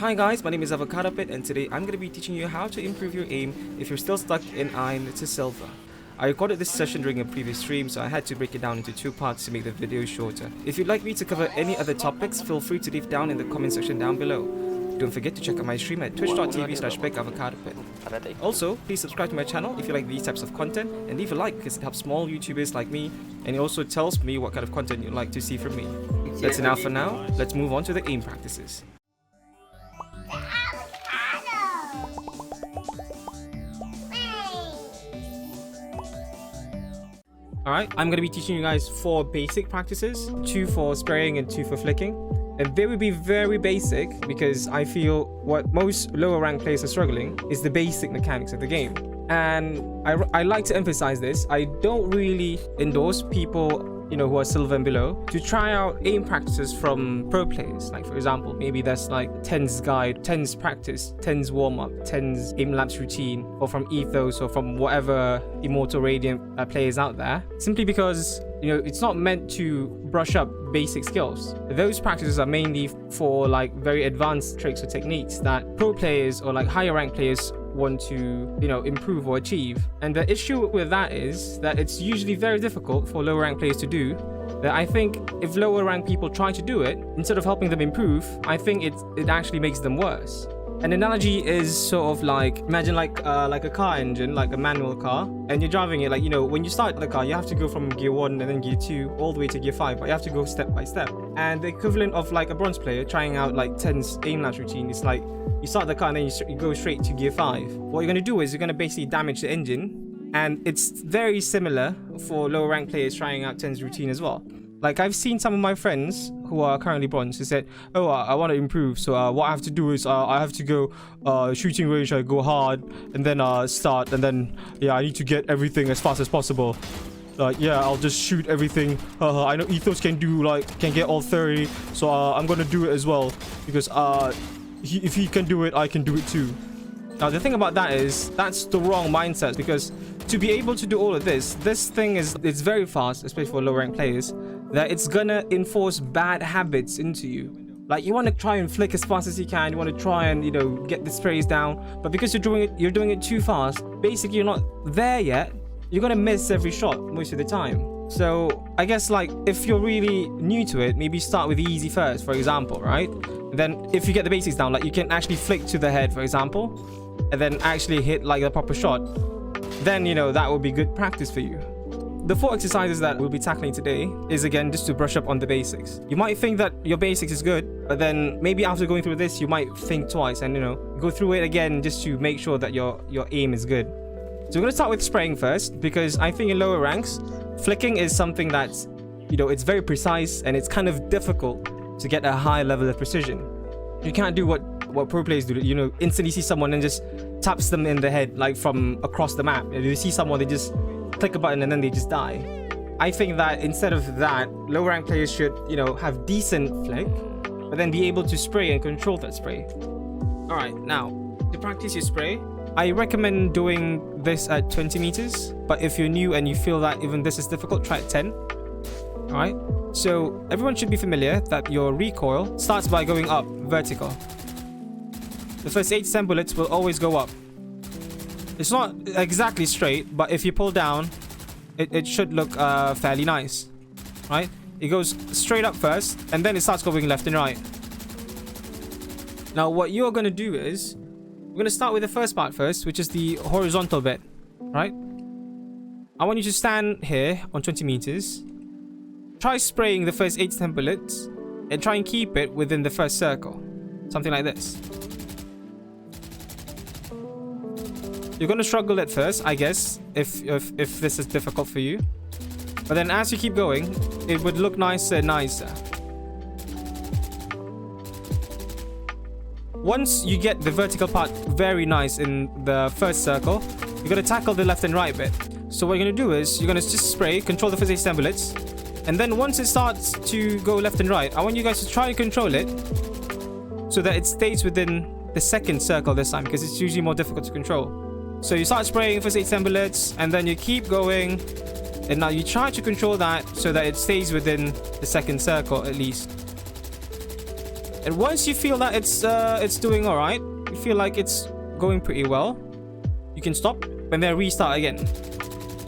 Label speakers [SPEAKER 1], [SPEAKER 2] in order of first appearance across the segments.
[SPEAKER 1] Hi guys, my name is Avocado Pit and today I'm going to be teaching you how to improve your aim if you're still stuck in Iron to Silver. I recorded this session during a previous stream, so I had to break it down into two parts to make the video shorter. If you'd like me to cover any other topics, feel free to leave down in the comment section down below. Don't forget to check out my stream at twitch.tv/BigAvocadoPit. Also, please subscribe to my channel if you like these types of content and leave a like because it helps small YouTubers like me and it also tells me what kind of content you'd like to see from me. That's enough for now, let's move on to the aim practices. Alright, I'm going to be teaching you guys 4 basic practices, 2 for spraying and 2 for flicking. And they will be very basic because I feel what most lower rank players are struggling is the basic mechanics of the game. And I like to emphasize this. I don't really endorse people who are silver and below to try out aim practices from pro players. Like for example, maybe that's like 10's guide, 10's practice, 10's warm-up, 10's aim lapse routine, or from Ethos or from whatever Immortal Radiant players out there, simply because it's not meant to brush up basic skills. Those practices are mainly for like very advanced tricks or techniques that pro players or like higher rank players want to improve or achieve. And the issue with that is that it's usually very difficult for lower rank players to do. That I think if lower rank people try to do it, instead of helping them improve, I think it actually makes them worse. An analogy is sort of like, imagine like a car engine, like a manual car, and you're driving it like, when you start the car, you have to go from gear 1 and then gear 2 all the way to gear 5, but you have to go step by step. And the equivalent of like a bronze player trying out like 10's aim lapse routine is like, you start the car and then you go straight to gear 5. What you're going to do is you're going to basically damage the engine, and it's very similar for lower rank players trying out 10's routine as well. Like I've seen some of my friends who are currently bronze who said, oh, I want to improve, so what I have to do is I have to go shooting range, I go hard, and then start, and then I need to get everything as fast as possible. I'll just shoot everything. I know Ethos can get all 30, so I'm gonna do it as well because if he can do it, I can do it too. Now the thing about that is that's the wrong mindset, because to be able to do all of this thing it's very fast, especially for low rank players, that it's gonna enforce bad habits into you. Like you want to try and flick as fast as you can, you want to try and get the sprays down, but because you're doing it too fast, basically you're not there yet, you're gonna miss every shot most of the time. So I guess like if you're really new to it, maybe start with easy first, for example, right? And then if you get the basics down, like you can actually flick to the head, for example, and then actually hit like a proper shot, then that will be good practice for you. The 4 exercises that we'll be tackling today is again just to brush up on the basics. You might think that your basics is good, but then maybe after going through this you might think twice and go through it again just to make sure that your aim is good. So we're going to start with spraying first, because I think in lower ranks flicking is something that's it's very precise and it's kind of difficult to get a high level of precision. You can't do what pro players do, instantly see someone and just taps them in the head like from across the map. You see someone, they just click a button and then they just die. I think that instead of that, low rank players should have decent flick, but then be able to spray and control that spray. Alright, now to practice your spray, I recommend doing this at 20 meters, but if you're new and you feel that even this is difficult, try at 10. Alright, so everyone should be familiar that your recoil starts by going up vertical. The first 8 to 10 bullets will always go up. It's not exactly straight, but if you pull down, it should look fairly nice, right? It goes straight up first, and then it starts going left and right. Now, what you're going to do is, we're going to start with the first part first, which is the horizontal bit, right? I want you to stand here on 20 meters. Try spraying the first 8 to 10 bullets, and try and keep it within the first circle. Something like this. You're going to struggle at first, I guess, if this is difficult for you. But then as you keep going, it would look nicer and nicer. Once you get the vertical part very nice in the first circle, you're going to tackle the left and right bit. So what you're going to do is, you're going to just spray, control the first 8 to 10 bullets. And then once it starts to go left and right, I want you guys to try and control it so that it stays within the second circle this time, because it's usually more difficult to control. So you start spraying for 8 to 10 bullets, and then you keep going, and now you try to control that so that it stays within the second circle at least. And once you feel that it's doing all right, you feel like it's going pretty well, you can stop and then restart again.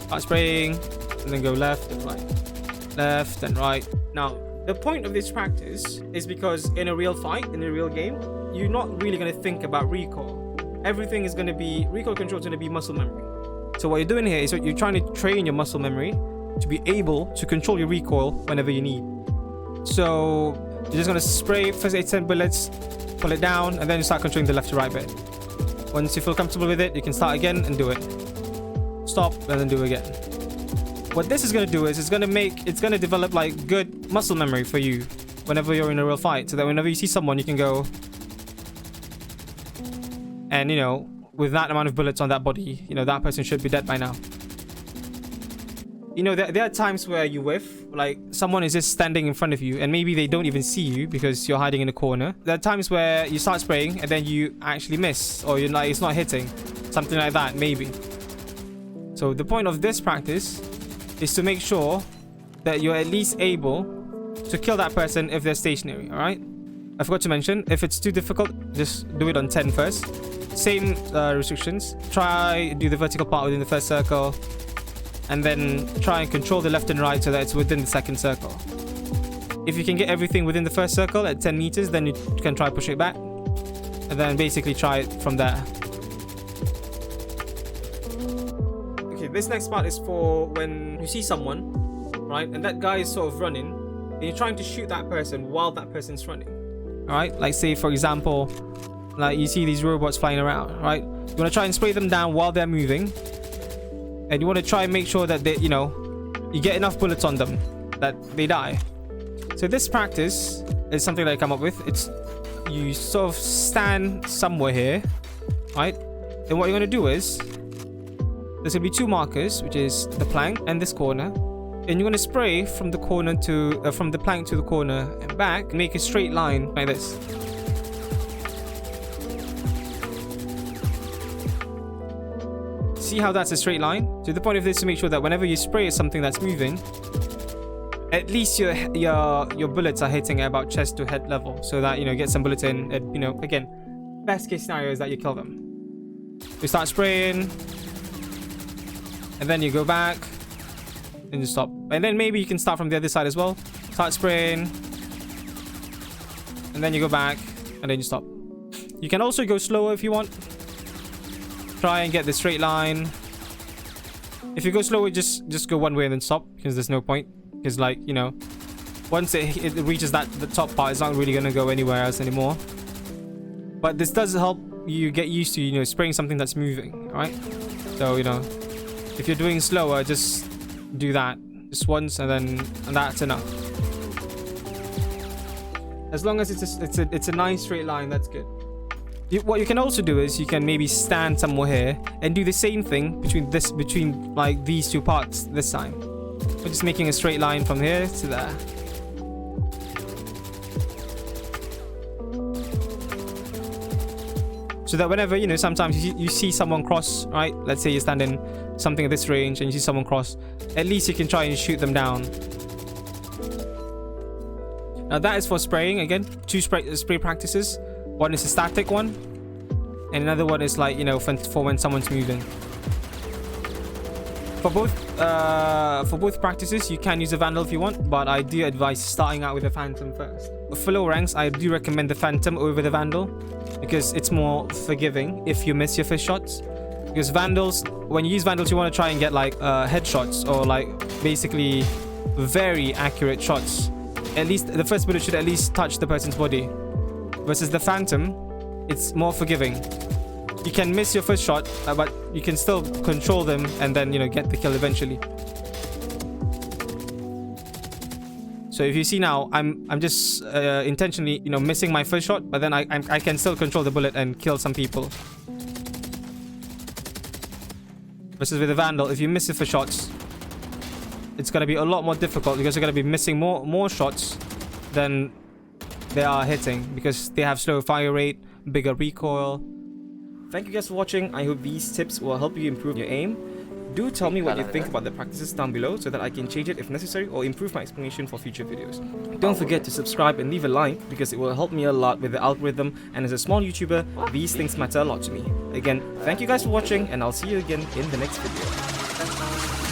[SPEAKER 1] Start spraying and then go left and right, left and right. Now, the point of this practice is because in a real fight, in a real game, you're not really going to think about recoil. Everything is going to be, recoil control is going to be muscle memory. So what you're doing here is you're trying to train your muscle memory to be able to control your recoil whenever you need. So you're just going to spray first 8-10 bullets, pull it down, and then you start controlling the left to right bit. Once you feel comfortable with it, you can start again and do it. Stop and then do it again. What this is going to do is it's going to develop like good muscle memory for you whenever you're in a real fight, so that whenever you see someone, you can go and, you know, with that amount of bullets on that body, you know, that person should be dead by now. You know, there are times where you whiff, like someone is just standing in front of you and maybe they don't even see you because you're hiding in a corner. There are times where you start spraying and then you actually miss, or you're like, it's not hitting, something like that, maybe. So the point of this practice is to make sure that you're at least able to kill that person if they're stationary, all right? I forgot to mention, if it's too difficult, just do it on 10 first. Same restrictions. Try do the vertical part within the first circle, and then try and control the left and right so that it's within the second circle. If you can get everything within the first circle at 10 meters, then you can try push it back, and then basically try it from there. Okay, this next part is for when you see someone, right, and that guy is sort of running, and you're trying to shoot that person while that person's running. All right, like say for example, like you see these robots flying around, right? You want to try and spray them down while they're moving, and you want to try and make sure that they, you know, you get enough bullets on them that they die. So this practice is something that I come up with. It's you sort of stand somewhere here, right? And what you're going to do is there's going to be two markers, which is the plank and this corner. And you're going to spray from the corner to from the plank to the corner and back, make a straight line like this. See how that's a straight line? So the point of this is to make sure that whenever you spray at something that's moving, at least your bullets are hitting at about chest to head level, so that, you know, get some bullets in. And, you know, again, best case scenario is that you kill them. You start spraying, and then you go back, and you stop. And then maybe you can start from the other side as well. Start spraying, and then you go back, and then you stop. You can also go slower if you want. Try and get the straight line. If you go slower, just go one way and then stop, because there's no point. Because, like, you know, once it reaches the top part, it's not really gonna go anywhere else anymore. But this does help you get used to, you know, spraying something that's moving, right? So, you know, if you're doing slower, just do that just once, and that's enough. As long as it's a nice straight line, that's good. What you can also do is you can maybe stand somewhere here and do the same thing between like these two parts this time. We're just making a straight line from here to there. So that whenever, you know, sometimes you see someone cross, right? Let's say you're standing something at this range and you see someone cross, at least you can try and shoot them down. Now that is for spraying. Again, two spray practices. One is a static one, and another one is, like, you know, for when someone's moving. For both practices, you can use a Vandal if you want, but I do advise starting out with a Phantom first. For low ranks, I do recommend the Phantom over the Vandal, because it's more forgiving if you miss your first shots. Because Vandals, when you use Vandals, you want to try and get like headshots, or like basically very accurate shots. At least the first bullet should at least touch the person's body. Versus the Phantom, it's more forgiving. You can miss your first shot, but you can still control them and then, you know, get the kill eventually. So if you see now, I'm just intentionally, you know, missing my first shot, but then I can still control the bullet and kill some people. Versus with the Vandal, if you miss it for shots, it's gonna be a lot more difficult, because you're gonna be missing more shots than they are hitting, because they have slower fire rate, bigger recoil. Thank you guys for watching. I hope these tips will help you improve your aim. Do tell me what you think about the practices down below so that I can change it if necessary or improve my explanation for future videos. Don't forget to subscribe and leave a like because it will help me a lot with the algorithm, and as a small YouTuber, these things matter a lot to me. Again, thank you guys for watching, and I'll see you again in the next video.